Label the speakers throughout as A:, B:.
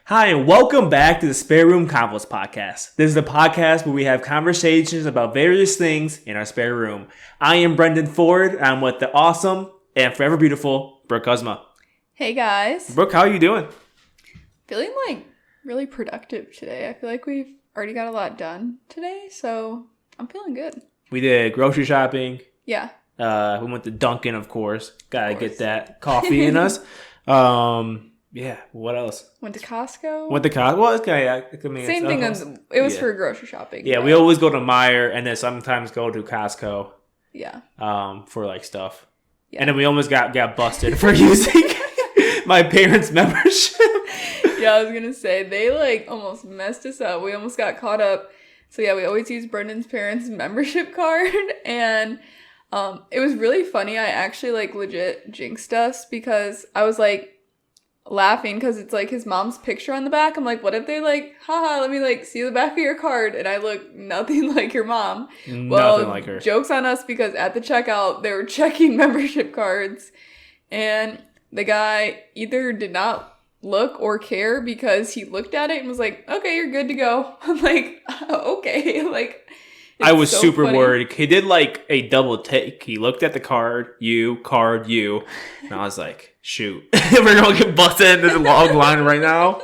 A: Hi, and welcome back to the Spare Room Convos podcast. This is the podcast where we have conversations about various things in our spare room. I am Brendan Ford. I'm with the awesome and forever beautiful Brooke Cosma.
B: Hey guys.
A: Brooke, how are you doing?
B: Feeling really productive today. I feel like we've already got a lot done today, so I'm feeling good.
A: We did grocery shopping.
B: Yeah.
A: We went to Dunkin', of course. Gotta get that coffee in us. Yeah, what else?
B: Went to Costco.
A: Well, it's kind of,
B: same thing as it was for grocery shopping.
A: Yeah, we always go to Meijer and then sometimes go to Costco.
B: Yeah.
A: For like stuff.
B: Yeah.
A: And then we almost got busted for using my parents' membership.
B: Yeah, I was gonna say they almost messed us up. We almost got caught up. So yeah, we always use Brendan's parents' membership card, and it was really funny. I actually legit jinxed us because I was laughing because it's his mom's picture on the back. I'm like, what if they haha, let me see the back of your card, and I look nothing like your mom.
A: Nothing like her.
B: Joke's on us because at the checkout they were checking membership cards, and the guy either did not look or care because he looked at it and was like, okay, you're good to go. I'm like, okay,
A: I was
B: so
A: super
B: funny.
A: worried. He did a double take. He looked at the card, you, and I was like, shoot, we're gonna get busted in this long line right now.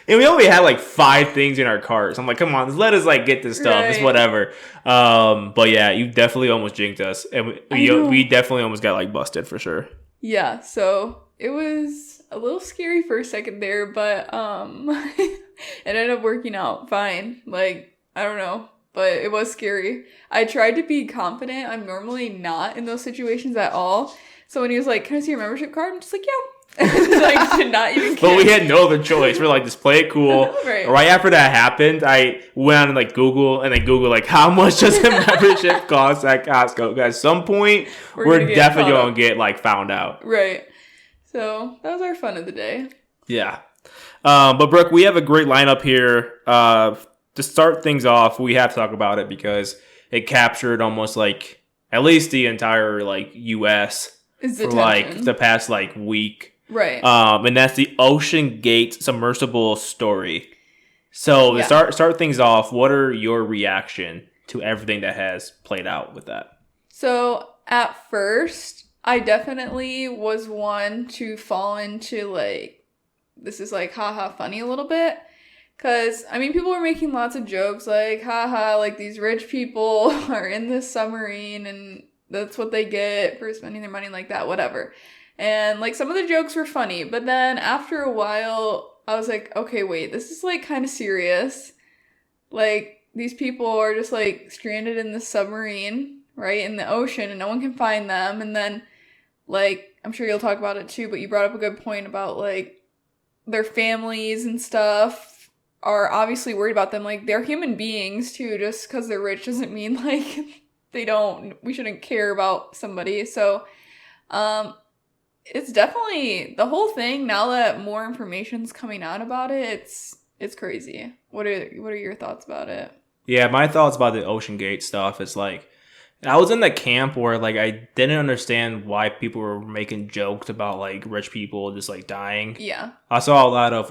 A: And we only had 5 things in our cart. So I'm like, come on, let us get this stuff.
B: Right.
A: It's whatever. But yeah, you definitely almost jinxed us, and we definitely almost got busted for sure.
B: Yeah, so it was a little scary for a second there, but it ended up working out fine. I don't know, but it was scary. I tried to be confident. I'm normally not in those situations at all. So when he was like, can I see your membership card? I'm just like, yeah. Did not even care.
A: But we had no other choice. We're like, just play it cool. Right after that happened, I went on Google and then Google how much does a membership cost at Costco? At some point, we're definitely going to get found out.
B: Right. So that was our fun of the day.
A: Yeah. But Brooke, we have a great lineup here. To start things off, we have to talk about it because it captured almost at least the entire U.S. for the past week.
B: Right.
A: And that's the OceanGate submersible story. So to start things off, what are your reaction to everything that has played out with that?
B: So at first, I definitely was one to fall into this is haha funny a little bit. Because, people were making lots of jokes haha, these rich people are in this submarine and that's what they get for spending their money like that, whatever. And, some of the jokes were funny. But then after a while, I was like, okay, wait, this is, kind of serious. These people are just, stranded in this submarine, right, in the ocean, and no one can find them. And then, I'm sure you'll talk about it too, but you brought up a good point about, their families and stuff are obviously worried about them. They're human beings too. Just because they're rich doesn't mean we shouldn't care about somebody. So it's definitely the whole thing. Now that more information's coming out about it, it's crazy. What are your thoughts about it?
A: Yeah, my thoughts about the OceanGate stuff is I was in the camp where I didn't understand why people were making jokes about rich people just dying.
B: Yeah.
A: I saw a lot of,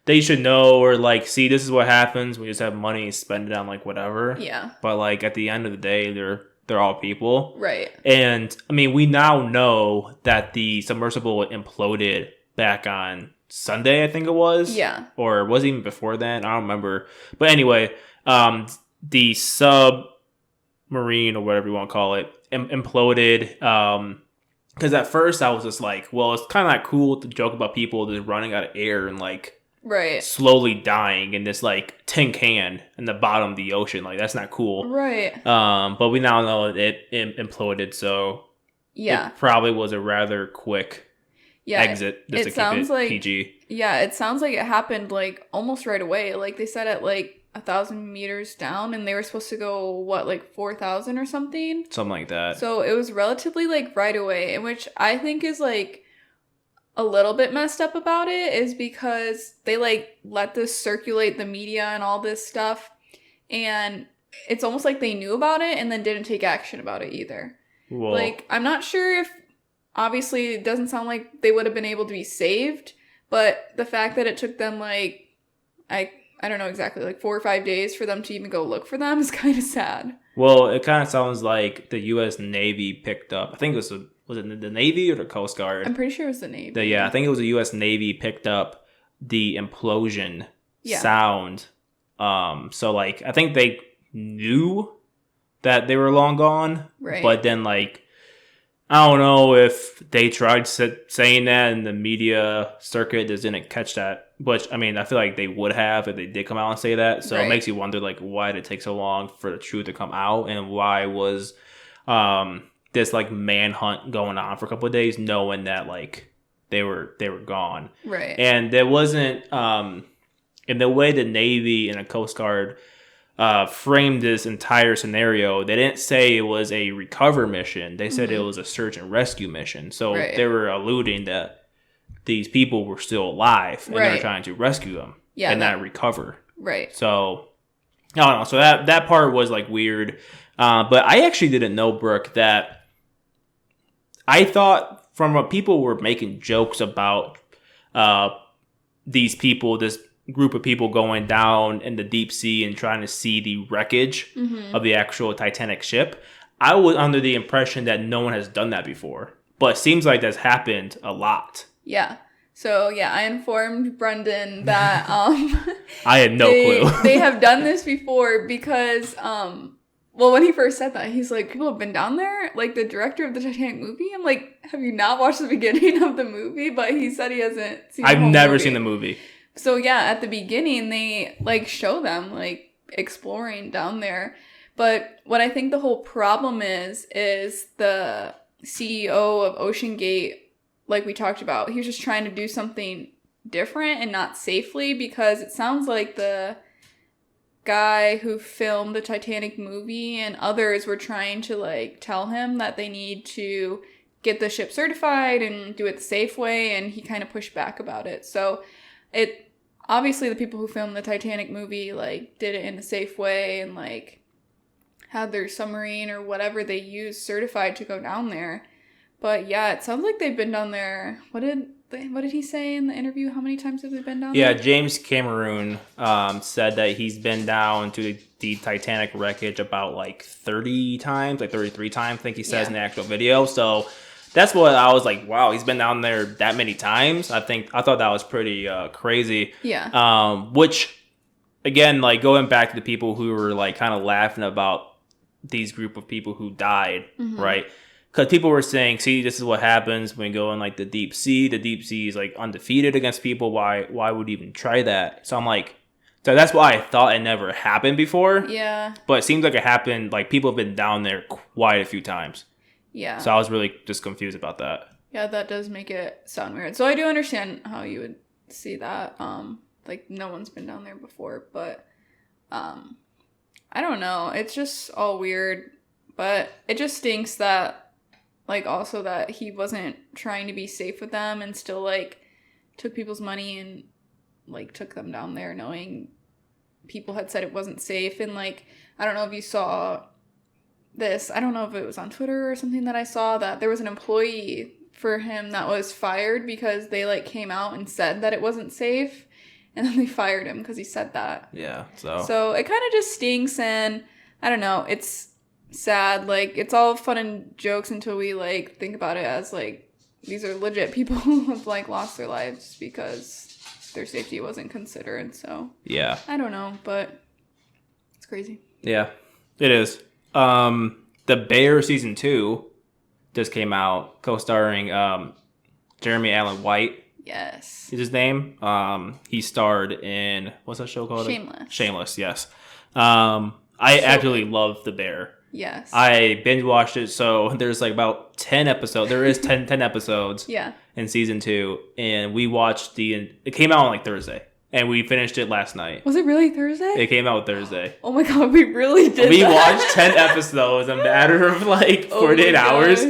A: they should know, or see, this is what happens. We just have money, spend it on whatever.
B: Yeah.
A: But at the end of the day, they're all people.
B: Right.
A: And we now know that the submersible imploded back on Sunday, I think it was.
B: Yeah. Or
A: was it even before then? I don't remember. But anyway, the submarine, or whatever you want to call it, imploded. Because at first I was just it's kind of not cool to joke about people just running out of air and
B: right, slowly
A: dying in this tin can in the bottom of the ocean. That's not cool.
B: Right.
A: But we now know it imploded, so
B: yeah,
A: it probably was a rather quick exit. Just
B: it sounds
A: keep it PG.
B: Yeah, it sounds like it happened almost right away. They said at 1,000 meters down, and they were supposed to go 4,000 or something
A: like that.
B: So it was relatively right away, and which I think is a little bit messed up about it is because they let this circulate the media and all this stuff, and it's almost they knew about it and then didn't take action about it either. Well, I'm not sure if, obviously it doesn't sound like they would have been able to be saved, But the fact that it took them like, I don't know exactly, like 4 or 5 days for them to even go look for them is kind of sad.
A: Well, it kind of sounds like the U.S. Navy picked up. I think it was it the Navy or the Coast Guard?
B: I'm pretty sure it was the Navy.
A: Yeah, I think it was the U.S. Navy picked up the implosion sound. So like I think they knew that they were long gone,
B: right?
A: But then like I don't know if they tried saying that and the media circuit just didn't catch that. Which, I mean, I feel like they would have if they did come out and say that. So It makes you wonder, like, why did it take so long for the truth to come out? And why was this, like, manhunt going on for a couple of days knowing that, like, they were gone?
B: Right.
A: And there wasn't, in the way the Navy and the Coast Guard framed this entire scenario, they didn't say it was a recover mission. They said it was a search and rescue mission. So they were alluding that these people were still alive and they were trying to rescue them and not recover.
B: Right.
A: So, I don't know. So that part was like weird. But I actually didn't know, Brooke, that I thought from what people were making jokes about these people, this group of people going down in the deep sea and trying to see the wreckage of the actual Titanic ship. I was under the impression that no one has done that before. But it seems like that's happened a lot.
B: Yeah. So, yeah, I informed Brendyn that
A: I had no clue.
B: They have done this before because, well, when he first said that, he's like, people have been down there? Like, the director of the Titanic movie? I'm like, have you not watched the beginning of the movie? But he said he hasn't seen the whole movie. I've never
A: seen the movie.
B: So, yeah, at the beginning, they, like, show them, like, exploring down there. But what I think the whole problem is the CEO of OceanGate, like we talked about, he was just trying to do something different and not safely, because it sounds like the guy who filmed the Titanic movie and others were trying to like tell him that they need to get the ship certified and do it the safe way, and he kind of pushed back about it. So it obviously the people who filmed the Titanic movie like did it in a safe way and like had their submarine or whatever they used certified to go down there. But yeah, it sounds like they've been down there. What did he say in the interview? How many times have they been down there?
A: Yeah, James Cameron said that he's been down to the Titanic wreckage about like 30 times, like 33 times, I think he says in the actual video. So that's what I was like, wow, he's been down there that many times. I thought that was pretty crazy.
B: Yeah.
A: Which, again, like going back to the people who were like kind of laughing about these group of people who died, right? Because people were saying, see, this is what happens when you go in like the deep sea. The deep sea is like undefeated against people. Why would you even try that? So I'm like, so that's why I thought it never happened before.
B: Yeah.
A: But it seems like it happened, like people have been down there quite a few times.
B: Yeah.
A: So I was really just confused about that.
B: Yeah, that does make it sound weird. So I do understand how you would see that. Like no one's been down there before, but I don't know. It's just all weird. But it just stinks that like also that he wasn't trying to be safe with them and still like took people's money and like took them down there knowing people had said it wasn't safe. And like I don't know if you saw this, I don't know if it was on Twitter or something that I saw, that there was an employee for him that was fired because they like came out and said that it wasn't safe, and then they fired him because he said that.
A: Yeah,
B: so it kind of just stinks. And I don't know, it's sad. Like it's all fun and jokes until we like think about it as like these are legit people who have like lost their lives because their safety wasn't considered. So
A: yeah,
B: I don't know, but it's crazy.
A: Yeah, it is. The Bear season 2 just came out, co-starring Jeremy Allen White.
B: Yes,
A: is his name. He starred in, what's that show called? Shameless. Yes. I absolutely love The Bear.
B: Yes.
A: I binge watched it, so there's like about 10 episodes. There is 10 episodes in season 2, and we watched it came out on like Thursday, and we finished it last night.
B: Was it really Thursday?
A: It came out Thursday.
B: Oh my god, we really did
A: We watched 10 episodes in a matter of like 48 hours.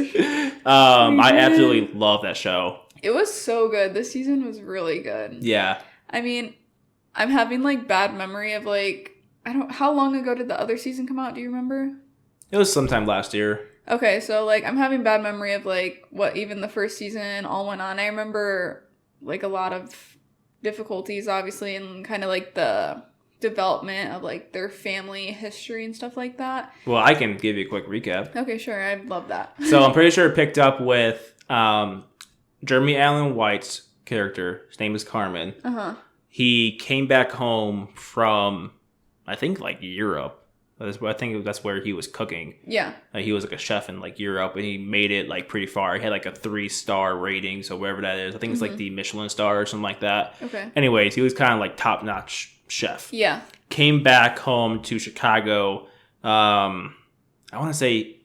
A: I absolutely love that show.
B: It was so good. This season was really good.
A: Yeah.
B: I mean, I'm having like bad memory of like, how long ago did the other season come out? Do you remember?
A: It was sometime last year.
B: Okay, so like I'm having bad memory of like what even the first season all went on. I remember like a lot of difficulties, obviously, and kind of like the development of like their family history and stuff like that.
A: Well, I can give you a quick recap.
B: Okay, sure. I'd love that.
A: So I'm pretty sure it picked up with Jeremy Allen White's character. His name is Carmen.
B: Uh-huh.
A: He came back home from, I think, like Europe. I think that's where he was cooking.
B: Yeah.
A: Like, he was like a chef in like Europe, and he made it like pretty far. He had like a 3-star rating, so wherever that is, I think it's like the Michelin star or something like that.
B: Okay.
A: Anyways, he was kind of like top-notch chef.
B: Yeah.
A: Came back home to Chicago. I want to say,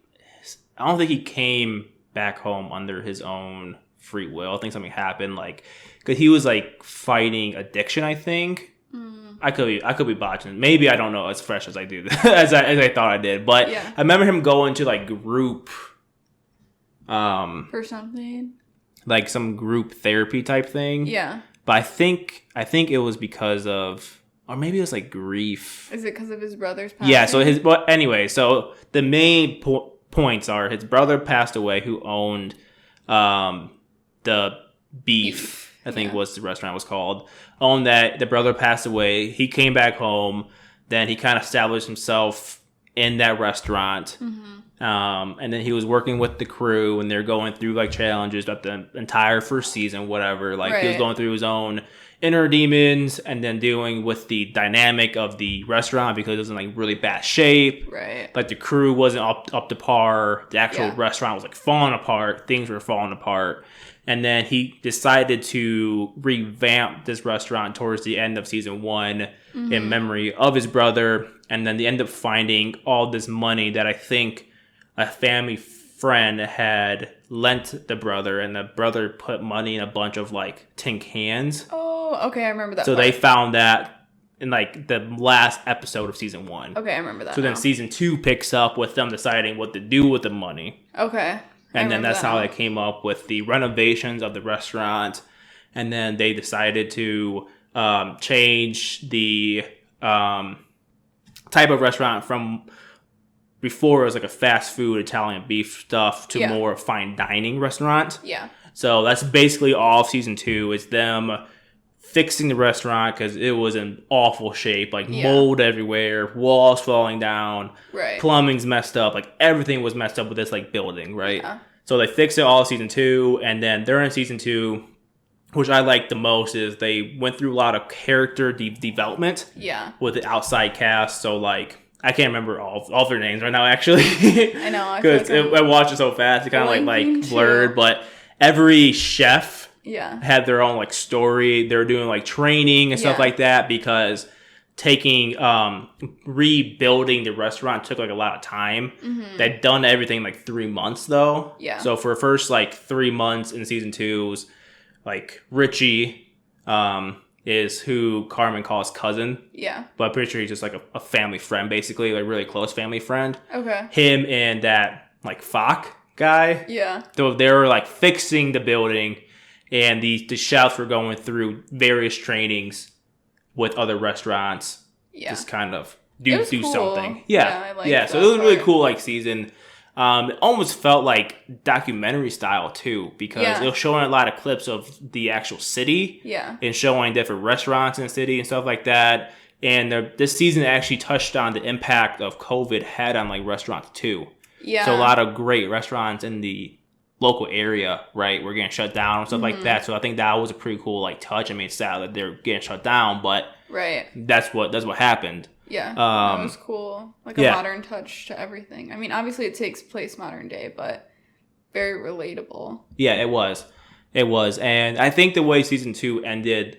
A: I don't think he came back home under his own free will. I think something happened, like, because he was like fighting addiction, I think. I could be botching. Maybe I don't know as fresh as I do as I thought I did. But
B: yeah.
A: I remember him going to like group
B: for something.
A: Like some group therapy type thing.
B: Yeah.
A: But I think it was because of, or maybe it was like grief.
B: Is it because of his brother's passing?
A: Yeah, but anyway, so the main points are his brother passed away, who owned the beef. I think was the restaurant was called. Owned that. The brother passed away. He came back home. Then he kind of established himself in that restaurant. And then he was working with the crew, and they're going through like challenges throughout the entire first season, whatever. Like he was going through his own inner demons, and then dealing with the dynamic of the restaurant because it was in like really bad shape.
B: Right.
A: Like the crew wasn't up to par. The actual restaurant was like falling apart. Things were falling apart. And then he decided to revamp this restaurant towards the end of season 1 in memory of his brother. And then they end up finding all this money that I think a family friend had lent the brother. And the brother put money in a bunch of like tin cans.
B: Oh, okay. I remember that.
A: So they found that in like the last episode of season 1.
B: Okay, I remember that.
A: So then season 2 picks up with them deciding what to do with the money.
B: Okay.
A: And then that's how they came up with the renovations of the restaurant. And then they decided to change the type of restaurant from before it was like a fast food Italian beef stuff to more fine dining restaurant.
B: Yeah.
A: So that's basically all of season 2. It's them fixing the restaurant because it was in awful shape, like mold everywhere, walls falling down, plumbing's messed up, like everything was messed up with this like building, right? Yeah. So they fixed it all season 2, and then during season 2, which I like the most, is they went through a lot of character development with the outside cast. So like I can't remember all their names right now, actually.
B: I know,
A: because I watched it so fast, it kind of like blurred, but every chef had their own like story. They were doing like training and stuff like that because rebuilding the restaurant took like a lot of time. They'd done everything like 3 months though. Yeah. So for the first like 3 months in season 2, it was like Richie is who Carmen calls cousin. Yeah. But I'm pretty sure he's just like a family friend, basically, like really close family friend. Okay. Him and that like Fock guy. Yeah. So they were like fixing the building. And the chefs were going through various trainings with other restaurants. Yeah. Just kind of do cool. Something. Yeah. So it was really cool like season. It almost felt like documentary style too, because it was showing a lot of clips of the actual city. Yeah. And showing different restaurants in the city and stuff like that. And this season actually touched on the impact of COVID had on like restaurants too. Yeah. So a lot of great restaurants in the local area, right, were getting shut down and stuff like that. So I think that was a pretty cool like touch. I mean, it's sad that they're getting shut down, but that's what happened. Yeah, that was
B: cool. Like a modern touch to everything. I mean, obviously it takes place modern day, but very relatable.
A: Yeah, it was, and I think the way season 2 ended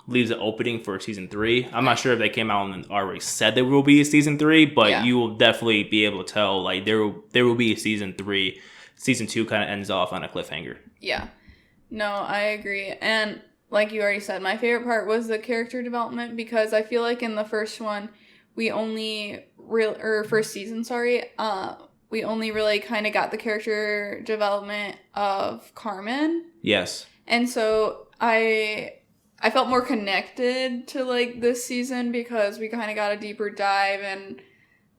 A: leaves an opening for season 3. I'm not sure if they came out and already said there will be a season 3, but you will definitely be able to tell like there will be a season 3. Season 2 kind of ends off on a cliffhanger. Yeah.
B: No, I agree. And like you already said, my favorite part was the character development because I feel like in the first one, we only first season, we only really kind of got the character development of Carmen. Yes. And so I felt more connected to like this season because we kind of got a deeper dive, and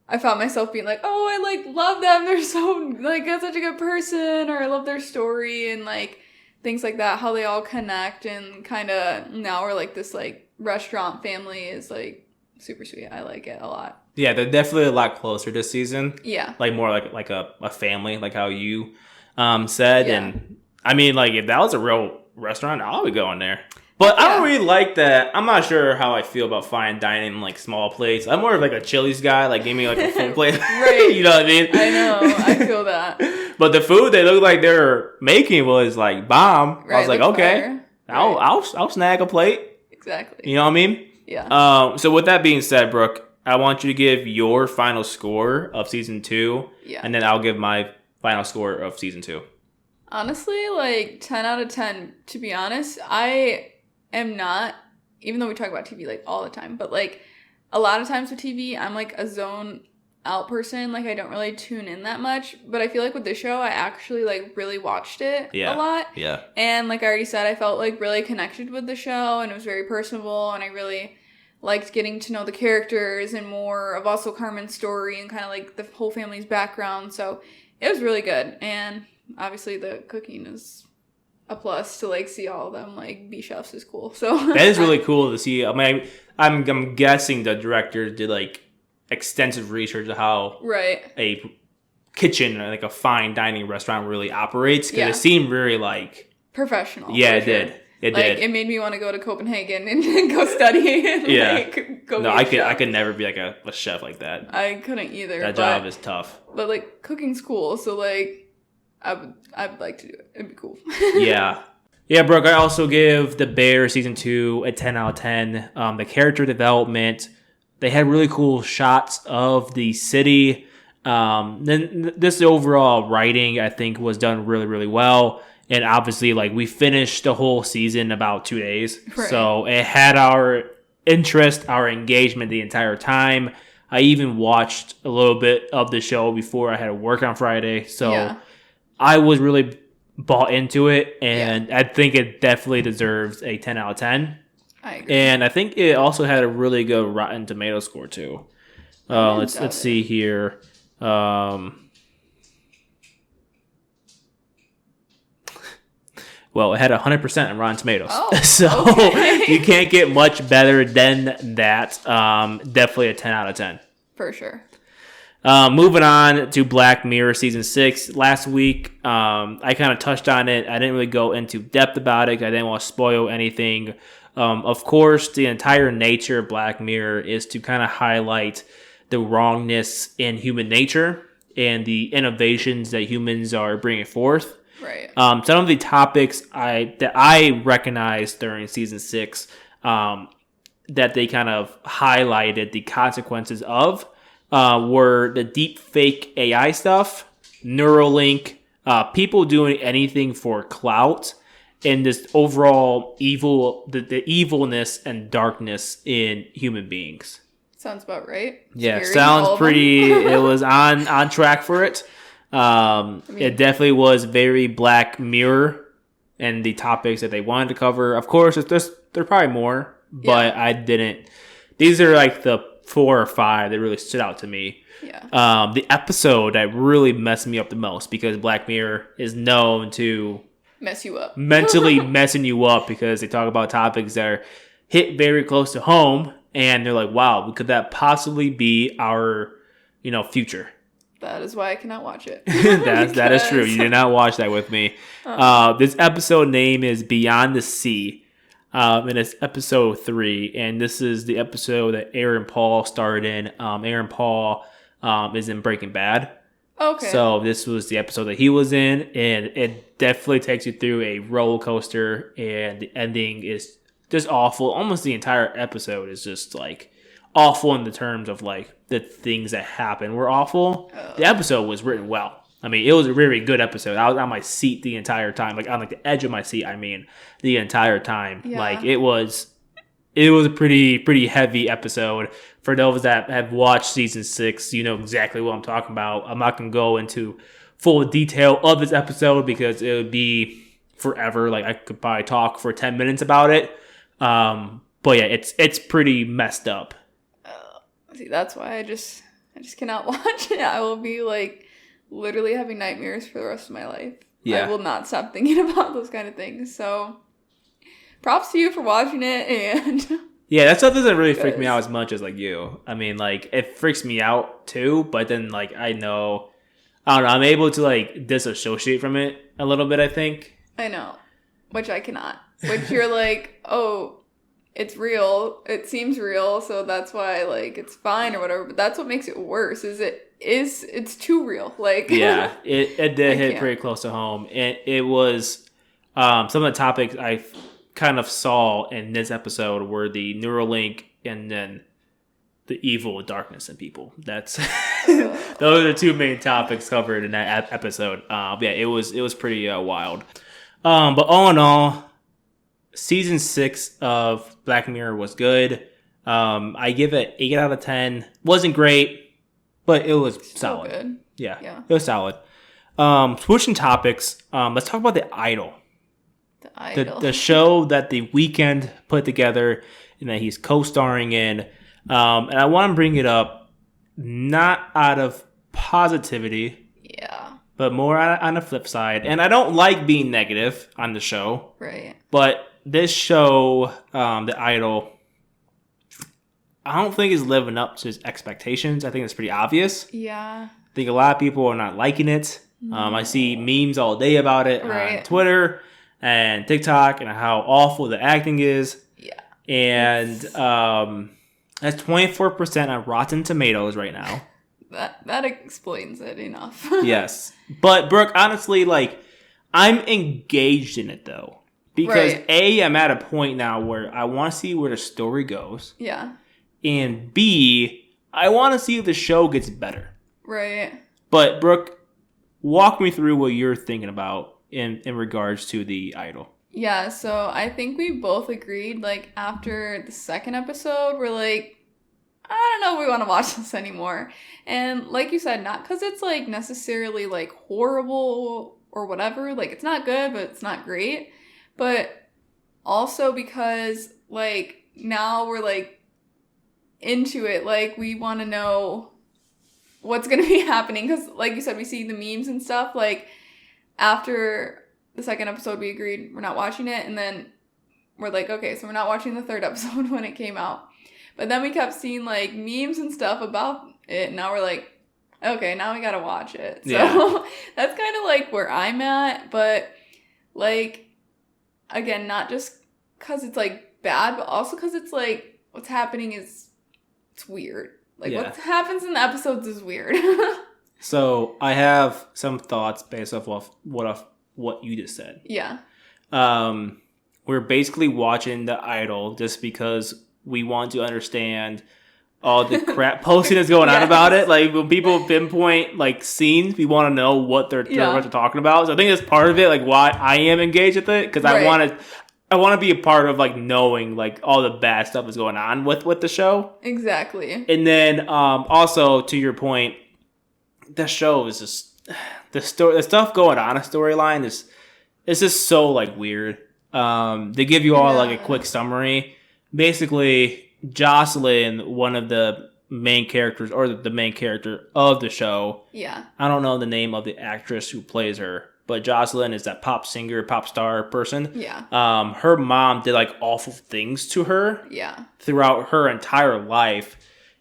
B: I found myself being like, oh, I like love them. They're so like, that's such a good person, or I love their story, and like things like that, how they all connect, and kind of now we're like this like restaurant family is like super sweet. I like it a lot.
A: Yeah, they're definitely a lot closer this season.
B: Yeah.
A: Like more like a family, like how you said.
B: Yeah.
A: And I mean, like if that was a real restaurant, I'll be going there. But I don't really like that. I'm not sure how I feel about fine dining in like small plates. I'm more of like a Chili's guy. Like give me like a full plate.
B: Right.
A: You know what I mean?
B: I know. I feel that.
A: But the food they looked like they're making was like bomb.
B: Right,
A: I was like, okay,
B: fire.
A: I'll snag a plate.
B: Exactly.
A: You know what I mean?
B: Yeah.
A: So with that being said, Brooke, I want you to give your final score of season 2.
B: Yeah.
A: And then I'll give my final score of season 2.
B: Honestly, like 10 out of 10, to be honest. I am not, even though we talk about TV like all the time, but like a lot of times with TV, I'm like a zone out person. Like I don't really tune in that much, but I feel like with this show, I actually like really watched it a lot.
A: Yeah.
B: And like I already said, I felt like really connected with the show, and it was very personable, and I really liked getting to know the characters and more of also Carmen's story and kind of like the whole family's background. So it was really good. And obviously the cooking is a plus to like see all of them like be chefs is cool. So
A: that is really cool to see. I mean, I'm guessing the director did like extensive research of how a kitchen, like a fine dining restaurant, really operates. Because it seemed very like
B: professional.
A: Yeah, it did. It
B: like,
A: did.
B: It made me want to go to Copenhagen and go study. And, like, go.
A: No, I could never be like a chef like that.
B: I couldn't either.
A: That job is tough.
B: But like cooking's cool, so like I would like to do it. It'd be cool.
A: Yeah, Brooke, I also give The Bear Season 2 a 10 out of 10. The character development, they had really cool shots of the city. Then this overall writing, I think, was done really, really well. And obviously, like, we finished the whole season in about 2 days. Right. So it had our interest, our engagement the entire time. I even watched a little bit of the show before I had to work on Friday. So I was really bought into it, and I think it definitely deserves a 10 out of 10.
B: I agree.
A: And I think it also had a really good Rotten Tomato score too. Let's see here. Well, it had 100% on Rotten Tomatoes.
B: Oh,
A: so you can't get much better than that. Definitely a 10 out of 10.
B: For sure.
A: Moving on to Black Mirror Season 6. Last week, I kind of touched on it. I didn't really go into depth about it. I didn't want to spoil anything. Of course, the entire nature of Black Mirror is to kind of highlight the wrongness in human nature and the innovations that humans are bringing forth.
B: Right.
A: Some of the topics that I recognized during Season 6 that they kind of highlighted the consequences of were the deep fake AI stuff, Neuralink, people doing anything for clout, and this overall the evilness and darkness in human beings.
B: Sounds about right.
A: Yeah, sounds pretty. It was on track for it. It definitely was very Black Mirror and the topics that they wanted to cover. Of course, there are probably more, but I didn't. These are like the 4 or 5 that really stood out to me.
B: Yeah.
A: The episode that really messed me up the most, because Black Mirror is known to
B: mess you up,
A: mentally messing you up, because they talk about topics that are hit very close to home, and they're like, wow, could that possibly be our, future? That
B: is why I cannot watch it.
A: That is true. You did not watch that with me. This episode name is Beyond the Sea. And it's episode 3, and this is the episode that Aaron Paul starred in. Aaron Paul is in Breaking Bad.
B: Okay.
A: So this was the episode that he was in, and it definitely takes you through a roller coaster, and the ending is just awful. Almost the entire episode is just like awful in the terms of like the things that happen were awful. The episode was written well. I mean, it was a very good episode. I was on my seat the entire time, like on like the edge of my seat. I mean, the entire time. Yeah. Like it was a pretty heavy episode. For those that have watched season 6, you know exactly what I'm talking about. I'm not gonna go into full detail of this episode because it would be forever. Like I could probably talk for 10 minutes about it. But yeah, it's pretty messed up.
B: See, that's why I just cannot watch it. I will be like literally having nightmares for the rest of my life.
A: Yeah.
B: I will not stop thinking about those kind of things. So props to you for watching it. And
A: yeah, that stuff doesn't really freak me out as much as like you. I mean, like it freaks me out too, but then like I don't know, I'm able to like disassociate from it a little bit, I think.
B: I know, which I cannot. Which you're like, oh, it's real. It seems real, so that's why like it's fine or whatever. But that's what makes it worse. It's too real. Like
A: yeah, it did hit pretty close to home. It was some of the topics I kind of saw in this episode were the Neuralink and then the evil darkness in people. That's those are the two main topics covered in that episode. Yeah, it was pretty wild. But all in all, season 6 of Black Mirror was good. I give it 8 out of 10. Wasn't great, but it was solid.
B: Good.
A: Yeah, it was solid. Switching topics, let's talk about The Idol. The show that The Weeknd put together and that he's co-starring in. And I want to bring it up not out of positivity, but more on the flip side. And I don't like being negative on the show.
B: Right.
A: But this show, The Idol, I don't think is living up to his expectations. I think it's pretty obvious.
B: Yeah.
A: I think a lot of people are not liking it. I see memes all day about it on Twitter and TikTok and how awful the acting is.
B: Yeah.
A: And that's 24% on Rotten Tomatoes right now.
B: That explains it enough.
A: Yes. But Brooke, honestly, like I'm engaged in it though. Because A, I'm at a point now where I want to see where the story goes.
B: Yeah.
A: And B, I want to see if the show gets better.
B: Right.
A: But Brooke, walk me through what you're thinking about in regards to The Idol.
B: Yeah, so I think we both agreed, like, after the second episode, we're like, I don't know if we want to watch this anymore. And like you said, not because it's, like, necessarily, like, horrible or whatever. Like, it's not good, but it's not great. But also because, like, now we're, like, into it. Like, we want to know what's going to be happening. Because, like you said, we see the memes and stuff. Like, after the second episode, we agreed we're not watching it. And then we're like, okay, so we're not watching the third episode when it came out. But then we kept seeing, like, memes and stuff about it. And now we're like, okay, now we got to watch it. So that's kind of, like, where I'm at. But, like, again, not just because it's, like, bad, but also because it's, like, what's happening is, it's weird. Like, what happens in the episodes is weird.
A: So, I have some thoughts based off of what you just said.
B: Yeah.
A: We're basically watching The Idol just because we want to understand all the crap posting that's going on about it. Like, when people pinpoint, like, scenes, we want to know what they're talking about. So, I think that's part of it, like, why I am engaged with it. Because I want to be a part of, like, knowing, like, all the bad stuff that's going on with the show.
B: Exactly.
A: And then, also, to your point, the show is just the stuff going on. A storyline is just so like weird. They give you all like a quick summary. Basically, Jocelyn, one of the main characters or the main character of the show.
B: Yeah.
A: I don't know the name of the actress who plays her, but Jocelyn is that pop star person.
B: Yeah.
A: Her mom did like awful things to her.
B: Yeah. Throughout
A: her entire life,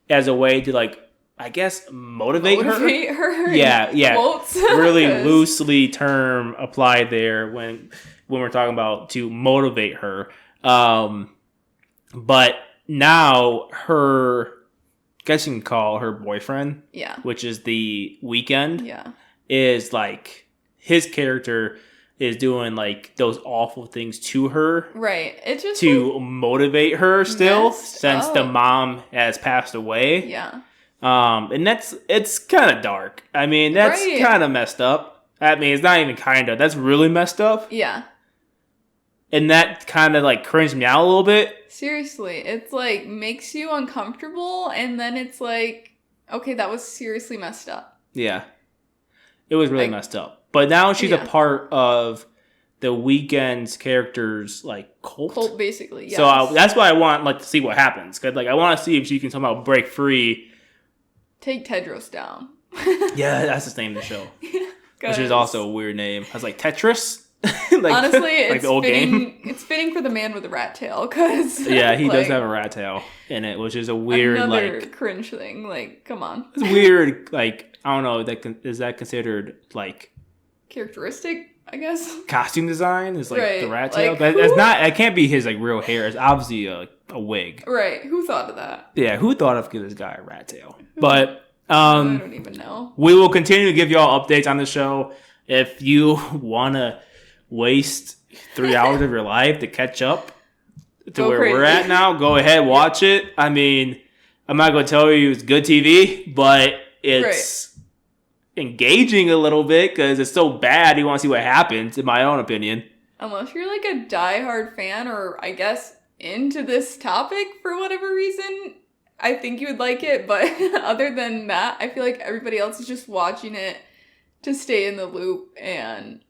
A: as a way to like, I guess, motivate her. Yeah.
B: Quotes.
A: Really loosely term applied there when we're talking about to motivate her. But now her, I guess you can call her boyfriend.
B: Yeah.
A: Which is The Weeknd.
B: Yeah.
A: Is like his character is doing like those awful things to her.
B: Right. It's just
A: to motivate her still since the mom has passed away.
B: Yeah.
A: And it's kind of dark. I mean, that's kind of messed up. I mean, it's not even kind of. That's really messed up.
B: Yeah.
A: And that kind of like cringed me out a little bit.
B: Seriously, it's like makes you uncomfortable, and then it's like, okay, that was seriously messed up.
A: Yeah. It was really messed up. But now she's a part of The Weeknd's character's like cult.
B: Basically, yes.
A: So that's why I want like to see what happens. Cause like I want to see if she can somehow break free.
B: Take Tedros down.
A: Yeah, that's the name of the show. which is also a weird name. I was like Tetris.
B: Honestly,
A: like
B: it's
A: the old
B: fitting.
A: game.
B: It's fitting for the man with the rat tail, because
A: yeah, he does have a rat tail in it, which is a weird
B: another
A: like
B: cringe thing. Like, come on,
A: it's weird. Like I don't know. Is that considered like
B: characteristic? I guess
A: costume design is like
B: right.
A: the rat tail.
B: Like,
A: That's not. It can't be his like real hair. It's obviously a wig.
B: Right? Who thought of that?
A: Yeah, who thought of giving this guy a rat tail? But
B: I don't even know.
A: we will continue to give y'all updates on the show. If you wanna waste 3 hours of your life to catch up to where we're at now, go ahead, watch it. I mean, I'm not going to tell you it's good TV, but it's engaging a little bit because it's so bad you want to see what happens, in my own opinion.
B: Unless you're like a diehard fan, or I guess into this topic for whatever reason, I think you would like it. But other than that, I feel like everybody else is just watching it to stay in the loop and,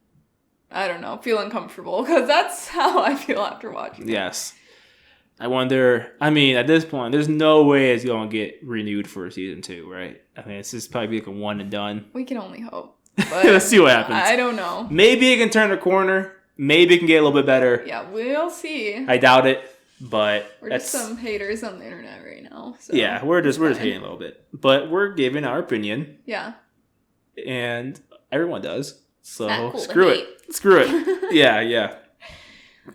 B: I don't know, feel uncomfortable, because that's how I feel after watching it.
A: Yes. I wonder, I mean, at this point, there's no way it's going to get renewed for season 2, right? I mean, it's just probably like a one and done.
B: We can only hope. But
A: Let's see what happens.
B: I don't know.
A: Maybe it can turn a corner. Maybe it can get a little bit better.
B: Yeah, we'll see.
A: I doubt it, but
B: we're just some haters on the internet right now. So
A: yeah, we're just hating a little bit. But we're giving our opinion.
B: Yeah.
A: And everyone does. So
B: cool
A: screw it. Screw it. yeah.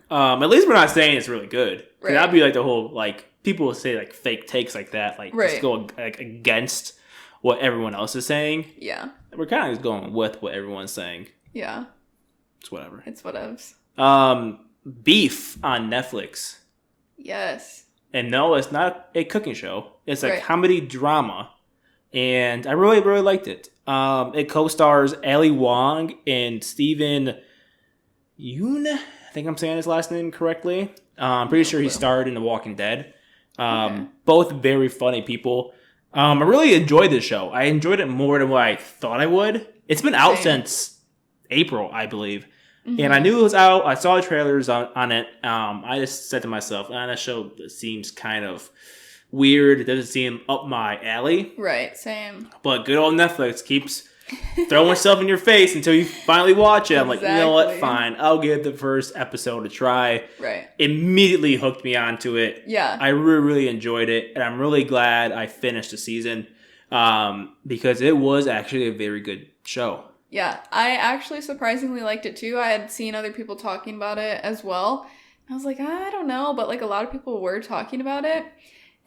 A: At least we're not saying it's really good. Right. That'd be like the whole, like, people will say like fake takes like that, like just go like against what everyone else is saying.
B: Yeah.
A: We're kind of just going with what everyone's saying.
B: Yeah.
A: It's whatever.
B: It's whatevs.
A: Beef on Netflix.
B: Yes.
A: And no, it's not a cooking show. It's a comedy drama. And I really, really liked it. It co-stars Ali Wong and Steven Yeun. I think I'm saying his last name correctly. I'm pretty sure he starred in The Walking Dead. Both very funny people. I really enjoyed this show. I enjoyed it more than what I thought I would. It's been out since April, I believe. Mm-hmm. And I knew it was out. I saw the trailers on it. I just said to myself, that show seems kind of weird. It doesn't seem up my alley.
B: Right, same.
A: But good old Netflix keeps throwing stuff in your face until you finally watch it. I'm like, you know what? Fine. I'll give the first episode a try.
B: Right.
A: Immediately hooked me onto it.
B: Yeah.
A: I really, really enjoyed it. And I'm really glad I finished the season because it was actually a very good show.
B: Yeah. I actually surprisingly liked it too. I had seen other people talking about it as well. I was like, I don't know. But like a lot of people were talking about it.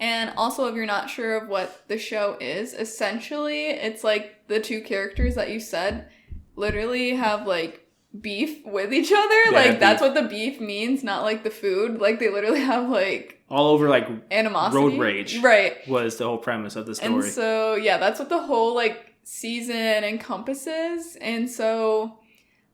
B: And also, if you're not sure of what the show is, essentially, it's like the two characters that you said literally have like beef with each other. Like that's what the beef means, not like the food. Like they literally have like
A: all over like
B: animosity.
A: Road rage.
B: Right.
A: Was the whole premise of the story.
B: And so, yeah, that's what the whole like season encompasses. And so,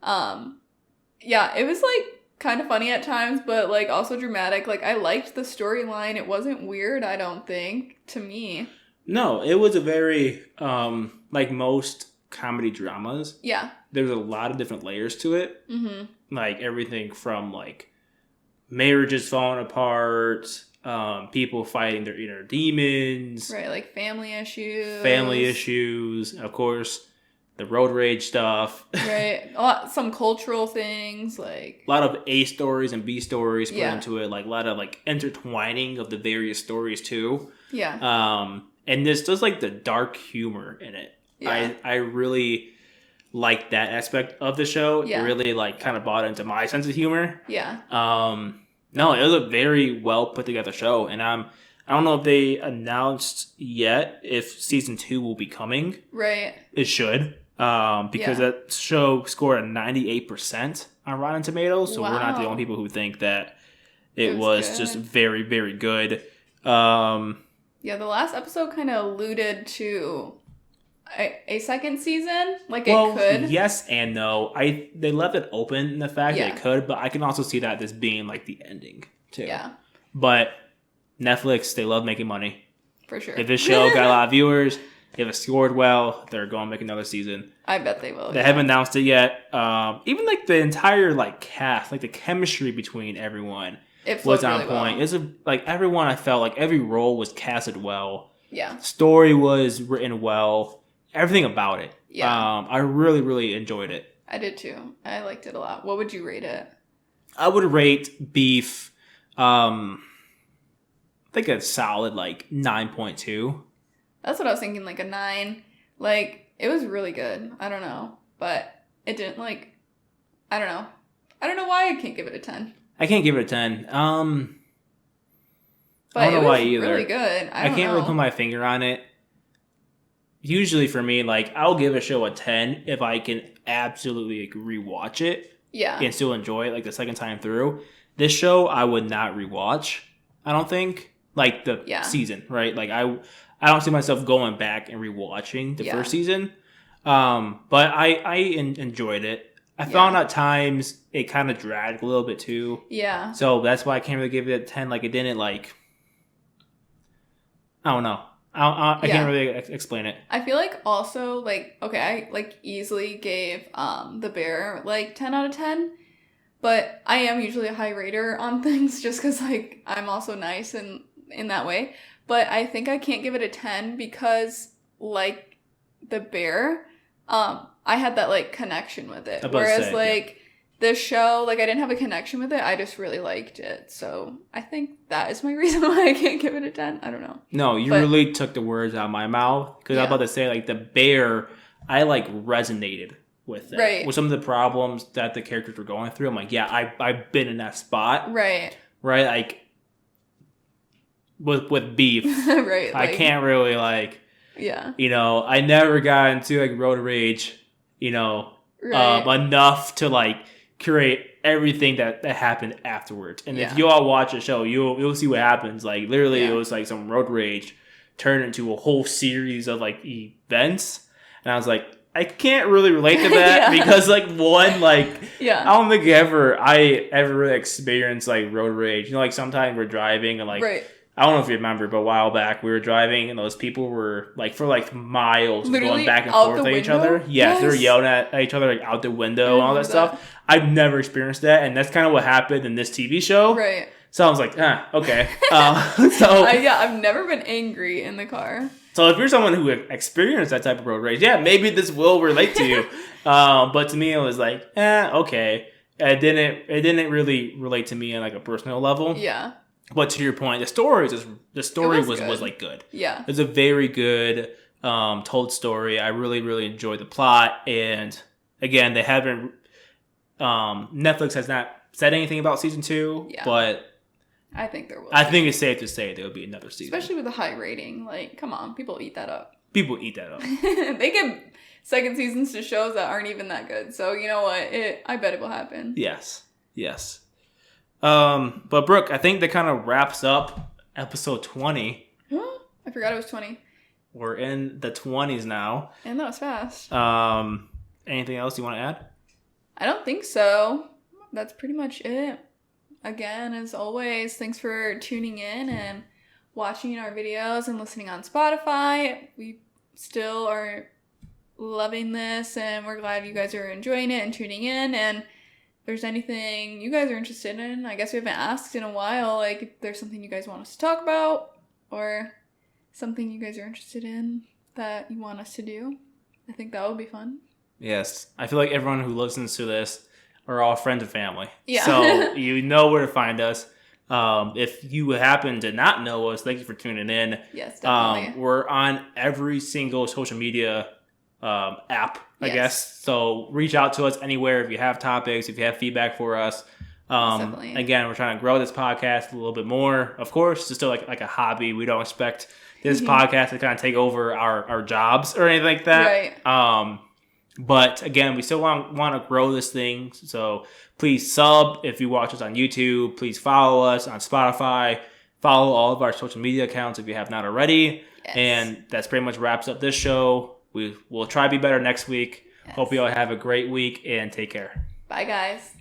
B: yeah, it was like kind of funny at times, but like also dramatic. Like I liked the storyline. It wasn't weird, I don't think, to me.
A: No, it was a very like most comedy dramas.
B: Yeah.
A: There's a lot of different layers to it.
B: Mm-hmm.
A: Like everything from like marriages falling apart, people fighting their inner demons.
B: Right, like family issues.
A: Of course. The road rage stuff.
B: Right. Some cultural things, like
A: a lot of A stories and B stories put into it. Like a lot of like intertwining of the various stories too.
B: Yeah.
A: And this does like the dark humor in it. Yeah. I really like that aspect of the show. Yeah. It really like kind of bought into my sense of humor.
B: Yeah.
A: No, it was a very well put together show. And I don't know if they announced yet if season 2 will be coming.
B: Right.
A: It should. Because that show scored a 98% on Rotten Tomatoes, so we're not the only people who think that it was just very, very good. Yeah,
B: the last episode kind of alluded to a second season, like it could.
A: Yes and no. They left it open in the fact that it could, but I can also see that this being like the ending too.
B: Yeah.
A: But Netflix, they love making money.
B: For sure.
A: If this show got a lot of viewers, if it scored well, they're going to make another season.
B: I bet they will.
A: They haven't announced it yet. Even like the entire like cast, like the chemistry between everyone was on point. It's like everyone, I felt like every role was casted well.
B: Yeah.
A: Story was written well. Everything about it
B: Yeah.
A: I really, really enjoyed it.
B: I did too. I liked it a lot. What would you rate it?
A: I would rate Beef, I think a solid, like, 9.2.
B: That's what I was thinking, like a 9. Like, it was really good. I don't know. But it didn't, like, I don't know. I don't know why I can't give it a 10.
A: I can't give it a 10.
B: But
A: I don't know
B: it was
A: why either.
B: really good. I
A: can't really put my finger on it. Usually for me, like, I'll give a show a 10 if I can absolutely, like, rewatch it.
B: Yeah.
A: And still enjoy it, like, the second time through. This show, I would not rewatch, I don't think. Like, the season, right? Like, I don't see myself going back and rewatching the first season. But I enjoyed it. I found at times it kind of dragged a little bit, too.
B: Yeah.
A: So that's why I can't really give it a 10. Like, it didn't, like... I don't know. I can't really explain it.
B: I feel like also, like, okay, I, like, easily gave The Bear, like, 10 out of 10. But I am usually a high rater on things just because, like, I'm also nice in that way. But I think I can't give it a 10 because, like, The Bear, I had that, like, connection with it. Whereas, like, this show, like, I didn't have a connection with it. I just really liked it. So I think that is my reason why I can't give it a 10. I don't know.
A: No, you really took the words out of my mouth. Because I was about to say, like, The Bear, I, like, resonated with it.
B: Right.
A: With some of the problems that the characters were going through. I'm like, yeah, I've been in that spot.
B: Right.
A: Right? Like, with Beef.
B: Right.
A: I can't really, like...
B: Yeah.
A: You know, I never got into, like, road rage, you know, enough to, like, curate everything that happened afterwards. And if you all watch the show, you'll see what happens. Like, literally, it was, like, some road rage turned into a whole series of, like, events. And I was like, I can't really relate to that because, like, one, like, I don't think I ever really experienced, like, road rage. You know, like, sometimes we're driving and, like, I don't know if you remember, but a while back we were driving and those people were, like, for, like, miles
B: literally
A: going back and forth at each other. Yes, they were yelling at each other, like, out the window and all that stuff. I've never experienced that, and that's kind of what happened in this TV show.
B: Right.
A: So I was like, okay.
B: I've never been angry in the car.
A: So if you're someone who experienced that type of road rage, maybe this will relate to you. But to me, it was like, okay. It didn't really relate to me on, like, a personal level.
B: Yeah.
A: But to your point, the story was like good.
B: Yeah.
A: It was a very good told story. I really, really enjoyed the plot. And again, they haven't Netflix has not said anything about season 2, but
B: I think there will.
A: I think it's safe to say there will be another season.
B: Especially with a high rating. Like, come on, people eat that up.
A: People eat that up.
B: They give second seasons to shows that aren't even that good. So you know what? I bet it will happen.
A: Yes. But Brooke, I think that kind of wraps up episode 20.
B: I forgot it was 20.
A: We're in the 20s now.
B: And that was fast.
A: Anything else you want to add?
B: I don't think so. That's pretty much it. Again, as always, thanks for tuning in and watching our videos and listening on Spotify. We still are loving this, and we're glad you guys are enjoying it and tuning in. And if there's anything you guys are interested in, I guess we haven't asked in a while, like if there's something you guys want us to talk about or something you guys are interested in that you want us to do, I think that would be fun.
A: Yes. I feel like everyone who listens to this are all friends and family.
B: Yeah.
A: So you know where to find us. If you happen to not know us, thank you for tuning in.
B: Yes, definitely.
A: We're on every single social media app, I guess. So reach out to us anywhere if you have topics, if you have feedback for us.
B: Definitely.
A: Again, we're trying to grow this podcast a little bit more. Of course, it's still like a hobby. We don't expect this podcast to kind of take over our jobs or anything like that.
B: Right.
A: But again, we still want to grow this thing. So please sub if you watch us on YouTube. Please follow us on Spotify. Follow all of our social media accounts if you have not already.
B: Yes.
A: And that's pretty much wraps up this show. We'll try to be better next week. Yes. Hope you all have a great week and take care.
B: Bye, guys.